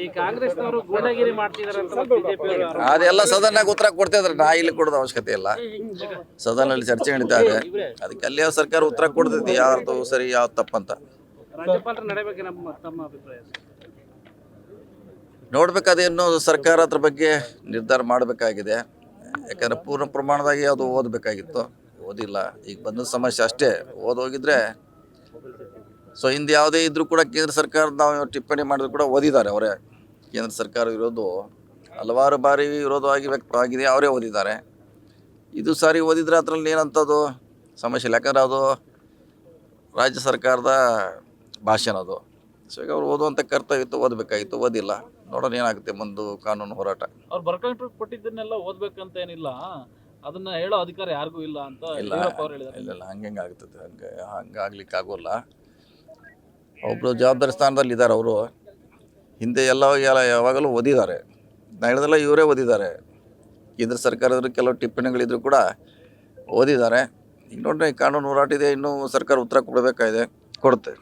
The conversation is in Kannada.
ಈ ಕಾಂಗ್ರೆಸ್ನವರು ಗೂಂಡಾಗಿರಿ ಮಾಡ್ತಿದಾರೆ ಅಂತ ಬಿಜೆಪಿ ಅದೆಲ್ಲ ಸದನಾಗ ಉತ್ತರ ಕೊಡ್ತಿದ್ರೆ ನಾ ಇಲ್ಲಿ ಕೊಡೋದು ಅವಶ್ಯಕತೆ ಇಲ್ಲ. ಸದನಲ್ಲಿ ಚರ್ಚೆ ನಡೀತಾ ಇದೆ, ಅದಕ್ಕೆ ಅಲ್ಲಿಯ ಸರ್ಕಾರ ಉತ್ತರ ಕೊಡ್ತೈತಿ ಯಾರ್ದು ಸರಿ ಯಾವ್ದು ತಪ್ಪಂತ. ರಾಜ್ಯಪಾಲರು ನಡೆಯಬೇಕು ನಮ್ಮ ತಮ್ಮ ಅಭಿಪ್ರಾಯ. ನೋಡ್ಬೇಕಾದೇನು ಸರ್ಕಾರ ಅದ್ರ ಬಗ್ಗೆ ನಿರ್ಧಾರ ಮಾಡಬೇಕಾಗಿದೆ. ಯಾಕಂದ್ರೆ ಪೂರ್ಣ ಪ್ರಮಾಣದಾಗಿ ಅದು ಓದಬೇಕಾಗಿತ್ತು, ಓದಿಲ್ಲ. ಈಗ ಬಂದ ಸಮಸ್ಯೆ ಅಷ್ಟೇ, ಓದೋಗಿದ್ರೆ ಸೊ ಹಿಂದೆ ಯಾವುದೇ ಇದ್ರೂ ಕೂಡ ಕೇಂದ್ರ ಸರ್ಕಾರದ ನಾವು ಟಿಪ್ಪಣಿ ಮಾಡಿದ್ರು ಕೂಡ ಓದಿದ್ದಾರೆ ಅವರೇ. ಕೇಂದ್ರ ಸರ್ಕಾರ ವಿರೋಧ ಹಲವಾರು ಬಾರಿ ವಿರೋಧವಾಗಿ ವ್ಯಕ್ತವಾಗಿದೆ, ಅವರೇ ಓದಿದ್ದಾರೆ. ಇದು ಸಾರಿ ಓದಿದ್ರೆ ಅದರಲ್ಲಿ ಏನಂಥದ್ದು ಸಮಸ್ಯೆ ಇಲ್ಲ, ಯಾಕಂದ್ರೆ ಅದು ರಾಜ್ಯ ಸರ್ಕಾರದ ಭಾಷಣ ಅದು. ಸೊ ಈಗ ಅವ್ರು ಓದುವಂಥ ಕರ್ತವ್ಯ ಇತ್ತು, ಓದಬೇಕಾಗಿತ್ತು, ಓದಿಲ್ಲ. ನೋಡೋಣ ಏನಾಗುತ್ತೆ ಮುಂದೆ ಕಾನೂನು ಹೋರಾಟ. ಅವ್ರು ಬರ್ಕೊಂಡು ಕೊಟ್ಟಿದ್ದನ್ನೆಲ್ಲ ಓದ್ಬೇಕಂತ ಏನಿಲ್ಲ, ಅದನ್ನ ಹೇಳೋ ಅಧಿಕಾರ ಯಾರಿಗೂ ಇಲ್ಲ ಅಂತ ಇಲ್ಲ ಇಲ್ಲ ಹಂಗೆ ಆಗ್ತದೆ, ಹಂಗಾಗ್ಲಿಕ್ಕೆ ಆಗೋಲ್ಲ. ಒಬ್ಬರು ಜವಾಬ್ದಾರಿ ಸ್ಥಾನದಲ್ಲಿ ಇದ್ದಾರೆ ಅವರು. ಹಿಂದೆ ಯಾವಾಗಲೂ ಓದಿದ್ದಾರೆ, ನಾ ಹೇಳಿದೆಲ್ಲ ಇವರೇ ಓದಿದ್ದಾರೆ. ಕೇಂದ್ರ ಸರ್ಕಾರದಲ್ಲಿ ಕೆಲವು ಟಿಪ್ಪಣಿಗಳಿದ್ರು ಕೂಡ ಓದಿದ್ದಾರೆ. ಈಗ ನೋಡ್ರಿ ಕಾನೂನು ಹೋರಾಟ ಇದೆ, ಇನ್ನೂ ಸರ್ಕಾರ ಉತ್ತರ ಕೊಡಬೇಕಾಗಿದೆ, ಕೊಡುತ್ತೆ.